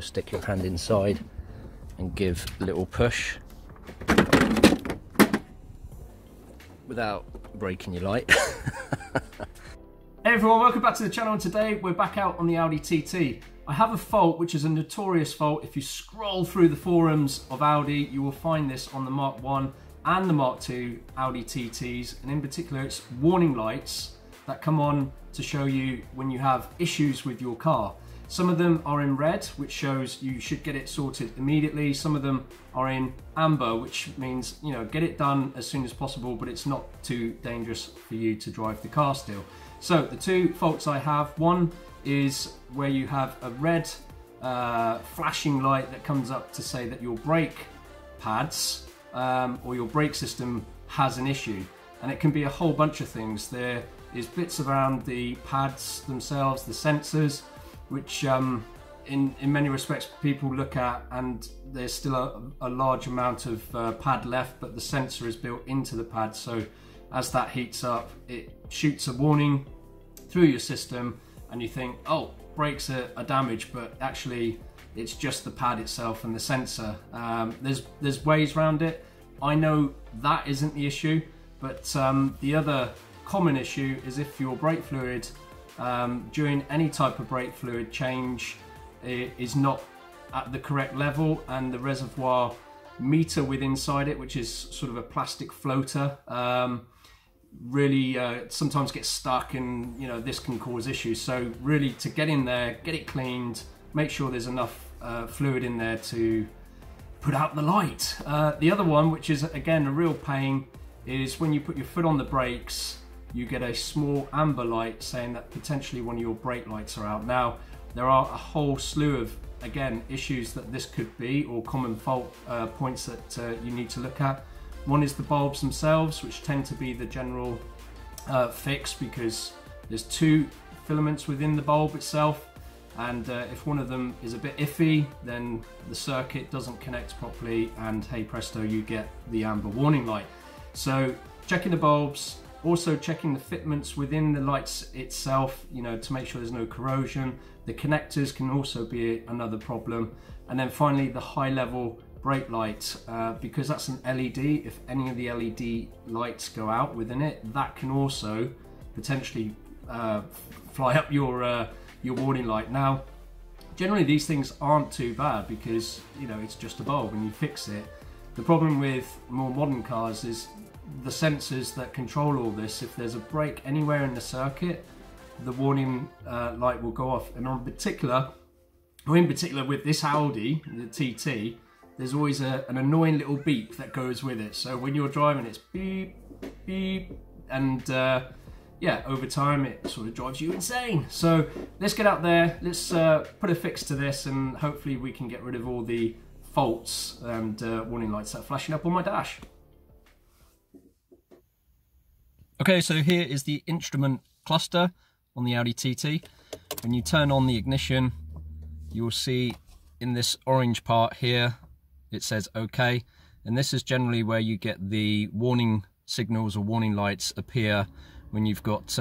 just stick your hand inside and give a little push without breaking your light. Hey everyone, welcome back to the channel, and today we're back out on the Audi TT. I have a fault which is a notorious fault. If you scroll through the forums of Audi, you will find this on the Mk1 and the Mk2 Audi TTs, and in particular it's warning lights that come on to show you when you have issues with your car. Some of them are in red, which shows you should get it sorted immediately. Some of them are in amber, which means, you know, get it done as soon as possible, but it's not too dangerous for you to drive the car still. So the two faults I have, one is where you have a red flashing light that comes up to say that your brake pads or your brake system has an issue, and it can be a whole bunch of things. There is bits around the pads themselves, the sensors, which in many respects people look at, and there's still a large amount of pad left, but the sensor is built into the pad, so as that heats up it shoots a warning through your system and you think, oh, brakes are damaged, but actually it's just the pad itself and the sensor. There's ways around it. I know that isn't the issue, but the other common issue is if your brake fluid during any type of brake fluid change is not at the correct level, and the reservoir meter with inside it, which is sort of a plastic floater, really sometimes gets stuck, and you know, this can cause issues. So really, to get in there, get it cleaned, make sure there's enough fluid in there to put out the light. The other one, which is again a real pain, is when you put your foot on the brakes, you get a small amber light saying that potentially one of your brake lights are out. Now, there are a whole slew of, again, issues that this could be, or common fault points that you need to look at. One is the bulbs themselves, which tend to be the general fix, because there's two filaments within the bulb itself, and if one of them is a bit iffy, then the circuit doesn't connect properly, and hey presto, you get the amber warning light. So checking the bulbs, also checking the fitments within the lights itself, you know, to make sure there's no corrosion. The connectors can also be another problem. And then finally, the high level brake light, because that's an LED, if any of the LED lights go out within it, that can also potentially fly up your warning light. Now, generally these things aren't too bad because, you know, it's just a bulb and you fix it. The problem with more modern cars is the sensors that control all this. If there's a break anywhere in the circuit, the warning light will go off. And in particular with this Audi, the TT, there's always an annoying little beep that goes with it. So when you're driving, it's beep, beep, and yeah, over time it sort of drives you insane. So let's get out there, let's put a fix to this, and hopefully we can get rid of all the faults and warning lights that are flashing up on my dash. Okay, so here is the instrument cluster on the Audi TT. When you turn on the ignition, you will see in this orange part here, it says OK, and this is generally where you get the warning signals or warning lights appear when you've got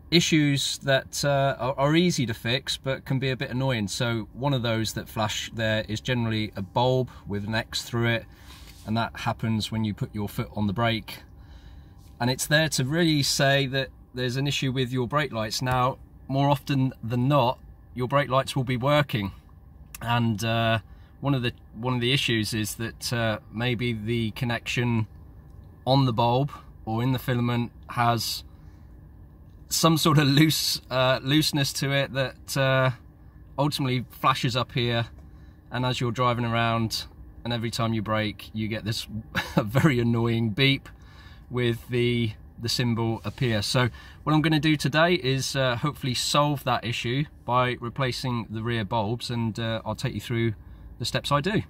issues that are easy to fix but can be a bit annoying. So one of those that flash there is generally a bulb with an X through it, and that happens when you put your foot on the brake. And it's there to really say that there's an issue with your brake lights. Now, more often than not, your brake lights will be working, and one of the issues is that maybe the connection on the bulb or in the filament has some sort of looseness to it that ultimately flashes up here, and as you're driving around, and every time you brake, you get this very annoying beep with the symbol appear. So what I'm going to do today is hopefully solve that issue by replacing the rear bulbs, and I'll take you through the steps I do.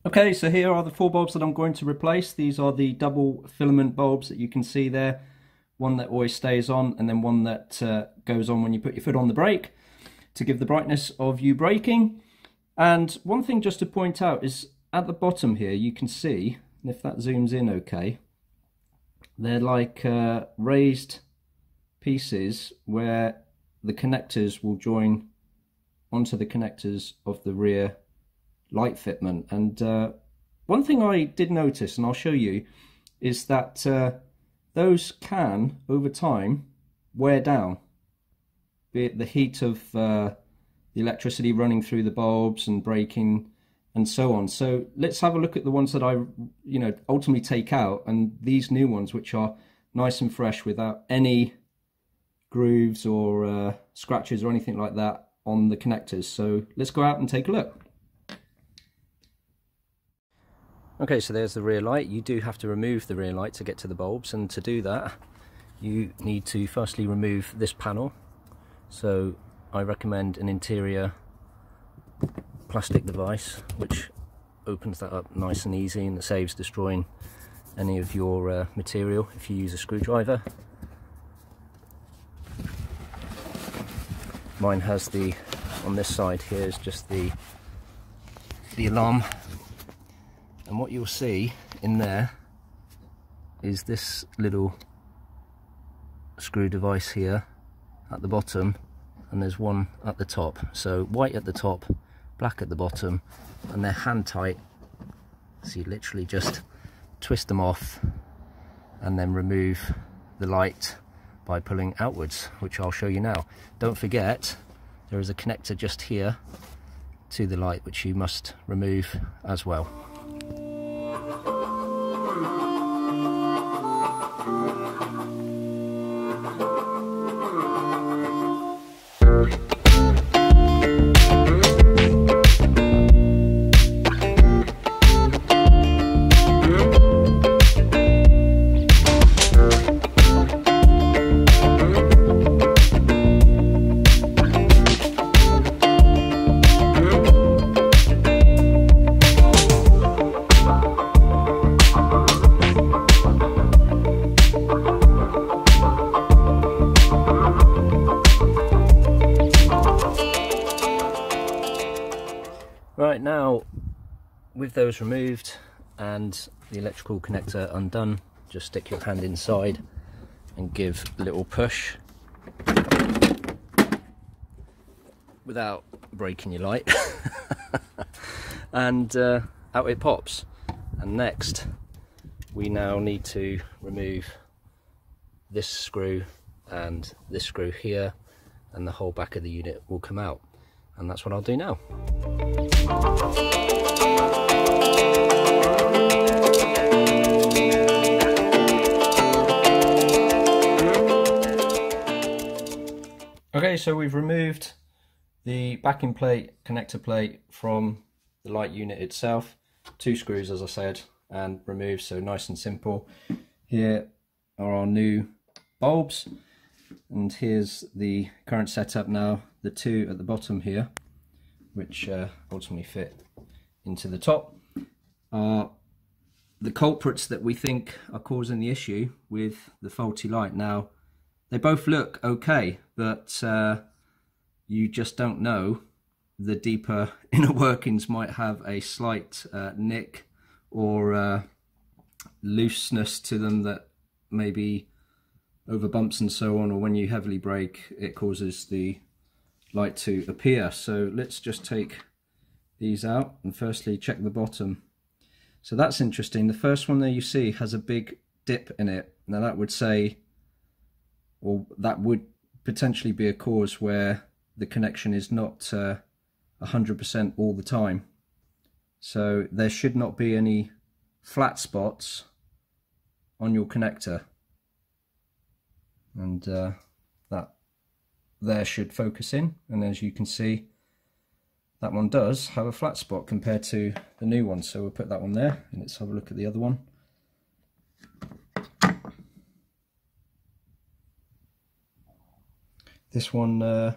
Okay, so here are the four bulbs that I'm going to replace. These are the double filament bulbs that you can see there. One that always stays on, and then one that goes on when you put your foot on the brake to give the brightness of you braking. And one thing just to point out is at the bottom here, you can see, and if that zooms in okay, they're like raised pieces where the connectors will join onto the connectors of the rear light fitment. And one thing I did notice, and I'll show you, is that those can, over time, wear down, be it the heat of the electricity running through the bulbs and breaking and so on. So let's have a look at the ones that I ultimately take out, and these new ones, which are nice and fresh without any grooves or scratches or anything like that on the connectors. So let's go out and take a look. Okay, so there's the rear light. You do have to remove the rear light to get to the bulbs, and to do that you need to firstly remove this panel. So I recommend an interior plastic device which opens that up nice and easy, and it saves destroying any of your material if you use a screwdriver. Mine has the, on this side here is just the alarm, and what you'll see in there is this little screw device here at the bottom, and there's one at the top. So white at the top, black at the bottom, and they're hand tight, so you literally just twist them off and then remove the light by pulling outwards, which I'll show you now. Don't forget there is a connector just here to the light which you must remove as well. Right, now with those removed and the electrical connector undone, just stick your hand inside and give a little push without breaking your light and out it pops. And next we now need to remove this screw and this screw here, and the whole back of the unit will come out, and that's what I'll do now. Okay, so we've removed the backing plate, connector plate from the light unit itself. 2 screws, as I said, and removed, so nice and simple. Here are our new bulbs, and here's the current setup now. The 2 at the bottom here, which ultimately fit into the top, are the culprits that we think are causing the issue with the faulty light. Now, they both look okay, but you just don't know. The deeper inner workings might have a slight nick or looseness to them that maybe over bumps and so on, or when you heavily brake, it causes the light to appear. So let's just take these out and firstly check the bottom. So that's interesting. The first one there you see has a big dip in it. Now that would say, or that would potentially be a cause where the connection is not 100% all the time. So there should not be any flat spots on your connector, and that there should focus in, and as you can see, that one does have a flat spot compared to the new one. So we'll put that one there, and let's have a look at the other one. This one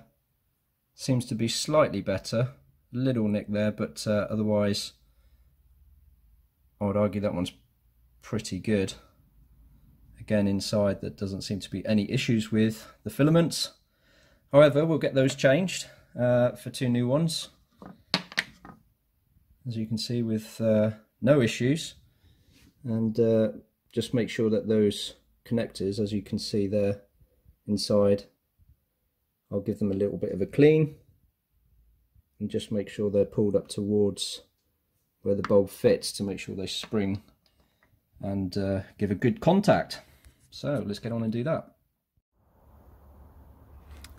seems to be slightly better, a little nick there, but otherwise I would argue that one's pretty good. Again, inside there doesn't seem to be any issues with the filaments. However, we'll get those changed for 2 new ones, as you can see, with no issues. And just make sure that those connectors, as you can see there inside, I'll give them a little bit of a clean, and just make sure they're pulled up towards where the bulb fits to make sure they spring and give a good contact. So let's get on and do that.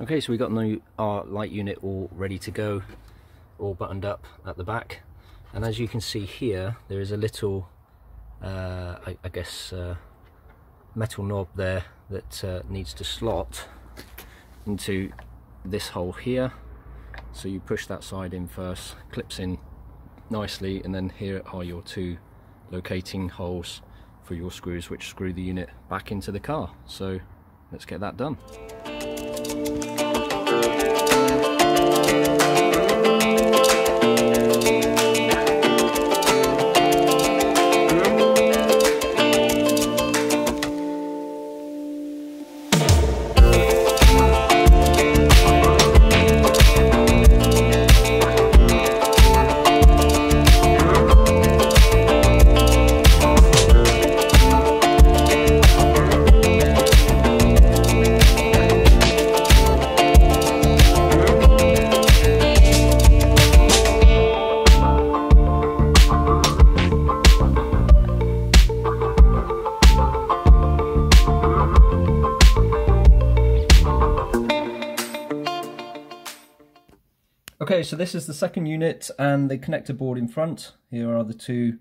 Okay, so we got our light unit all ready to go, all buttoned up at the back, and as you can see here, there is a little I guess metal knob there that needs to slot into this hole here. So you push that side in first, clips in nicely, and then here are your two locating holes for your screws which screw the unit back into the car. So let's get that done. Okay, so this is the second unit and the connector board in front. Here are the two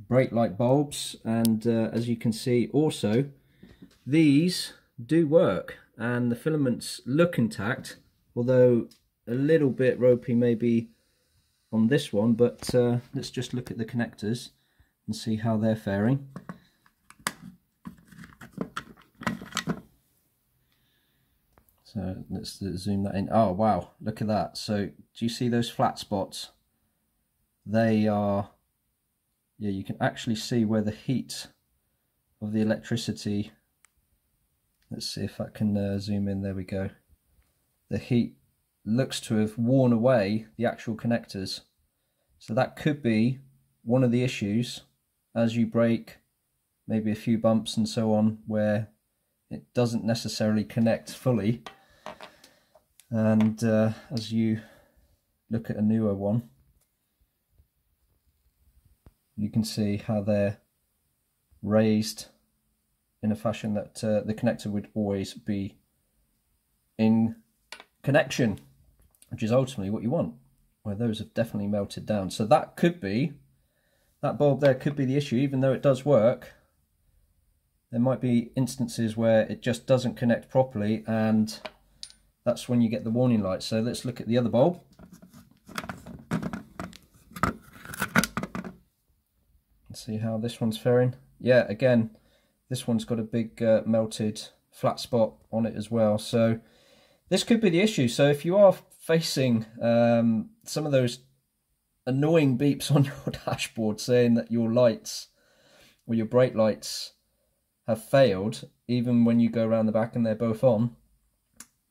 brake light bulbs, and as you can see also, these do work and the filaments look intact, although a little bit ropey maybe on this one, but let's just look at the connectors and see how they're faring. So let's zoom that in. Oh wow, look at that. So do you see those flat spots? They are, yeah, you can actually see where the heat of the electricity, let's see if I can zoom in, there we go. The heat looks to have worn away the actual connectors. So that could be one of the issues as you brake, maybe a few bumps and so on, where it doesn't necessarily connect fully. And as you look at a newer one, you can see how they're raised in a fashion that the connector would always be in connection, which is ultimately what you want, where those have definitely melted down. So that could be, that bulb there could be the issue. Even though it does work, there might be instances where it just doesn't connect properly, and that's when you get the warning light. So let's look at the other bulb. Let's see how this one's faring. Yeah, again, this one's got a big melted flat spot on it as well. So this could be the issue. So if you are facing some of those annoying beeps on your dashboard saying that your lights or your brake lights have failed, even when you go around the back and they're both on,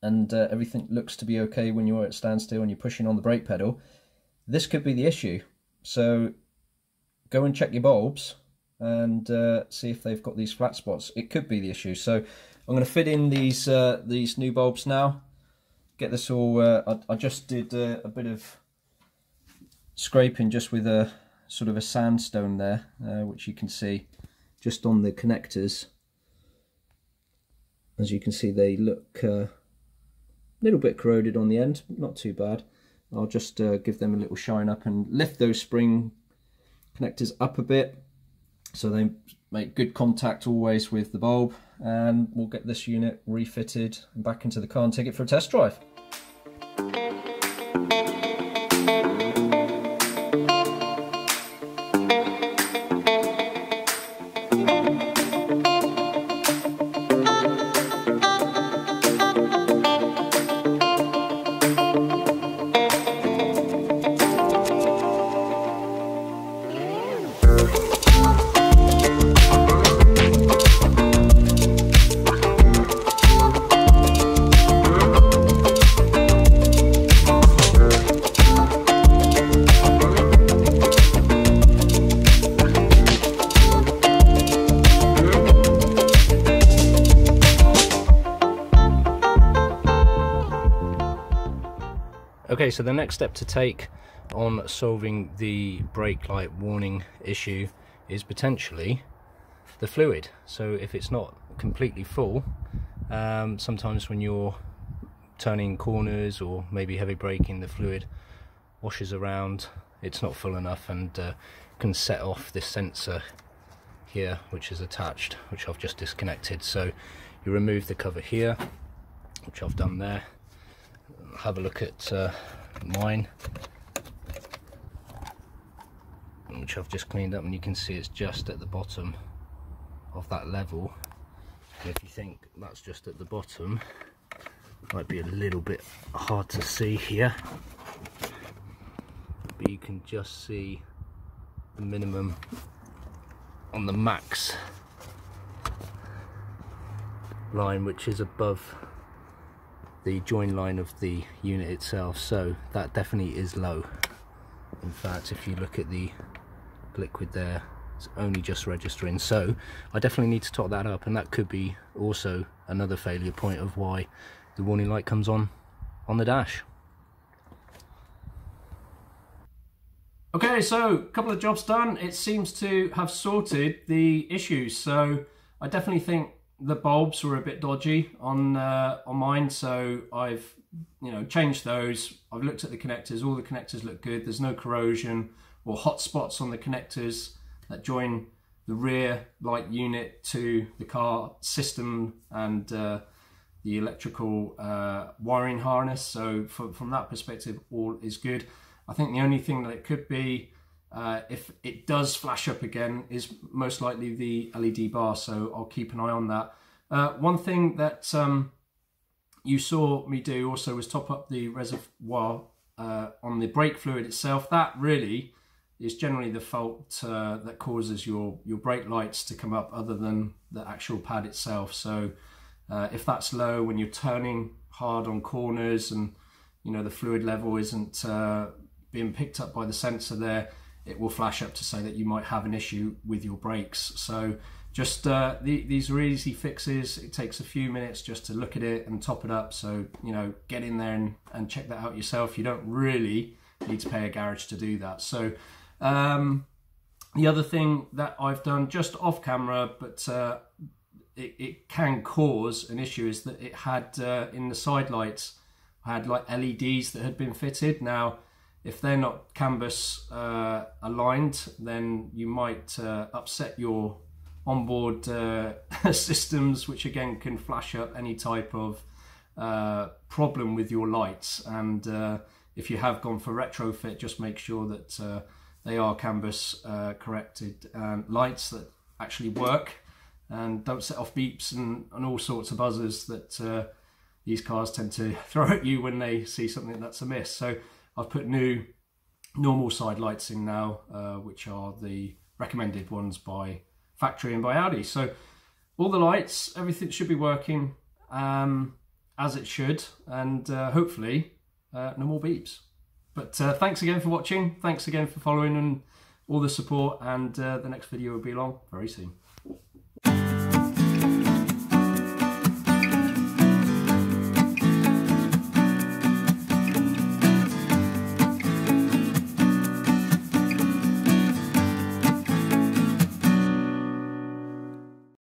and everything looks to be okay when you're at standstill and you're pushing on the brake pedal, this could be the issue. So go and check your bulbs and see if they've got these flat spots. It could be the issue. So I'm going to fit in these new bulbs now. Get this all. I just did a bit of scraping just with a sort of a sandstone there, which you can see just on the connectors. As you can see, they look a little bit corroded on the end, not too bad. I'll just give them a little shine up and lift those spring connectors up a bit so they make good contact always with the bulb, and we'll get this unit refitted and back into the car and take it for a test drive. Okay, so the next step to take on solving the brake light warning issue is potentially the fluid. So if it's not completely full, sometimes when you're turning corners or maybe heavy braking, the fluid washes around, it's not full enough, and can set off this sensor here which is attached, which I've just disconnected. So you remove the cover here, which I've done there. Have a look at mine, which I've just cleaned up, and you can see it's just at the bottom of that level. And if you think that's just at the bottom, might be a little bit hard to see here, but you can just see the minimum on the max line, which is above the join line of the unit itself. So that definitely is low. In fact, if you look at the liquid there, it's only just registering. So I definitely need to top that up, and that could be also another failure point of why the warning light comes on the dash. Okay, so a couple of jobs done. It seems to have sorted the issues. So I definitely think the bulbs were a bit dodgy on mine. So I've changed those. I've looked at the connectors. All the connectors look good. There's no corrosion or hot spots on the connectors that join the rear light unit to the car system and the electrical wiring harness. So from that perspective, all is good. I think the only thing that it could be, if it does flash up again, is most likely the LED bar, so I'll keep an eye on that. One thing that you saw me do also was top up the reservoir on the brake fluid itself. That really is generally the fault that causes your brake lights to come up, other than the actual pad itself. So if that's low when you're turning hard on corners and the fluid level isn't being picked up by the sensor there, it will flash up to say that you might have an issue with your brakes. So just these are easy fixes. It takes a few minutes just to look at it and top it up. So get in there and check that out yourself. You don't really need to pay a garage to do that. So the other thing that I've done just off camera, but it can cause an issue, is that it had in the side lights, I had like LEDs that had been fitted. Now if they're not canvas aligned, then you might upset your onboard systems, which again can flash up any type of problem with your lights. And if you have gone for retrofit, just make sure that they are canvas corrected lights that actually work, and don't set off beeps and all sorts of buzzers that these cars tend to throw at you when they see something that's amiss. So I've put new normal side lights in now, which are the recommended ones by factory and by Audi. So all the lights, everything should be working as it should, and hopefully no more beeps. But thanks again for watching, thanks again for following and all the support, and the next video will be along very soon.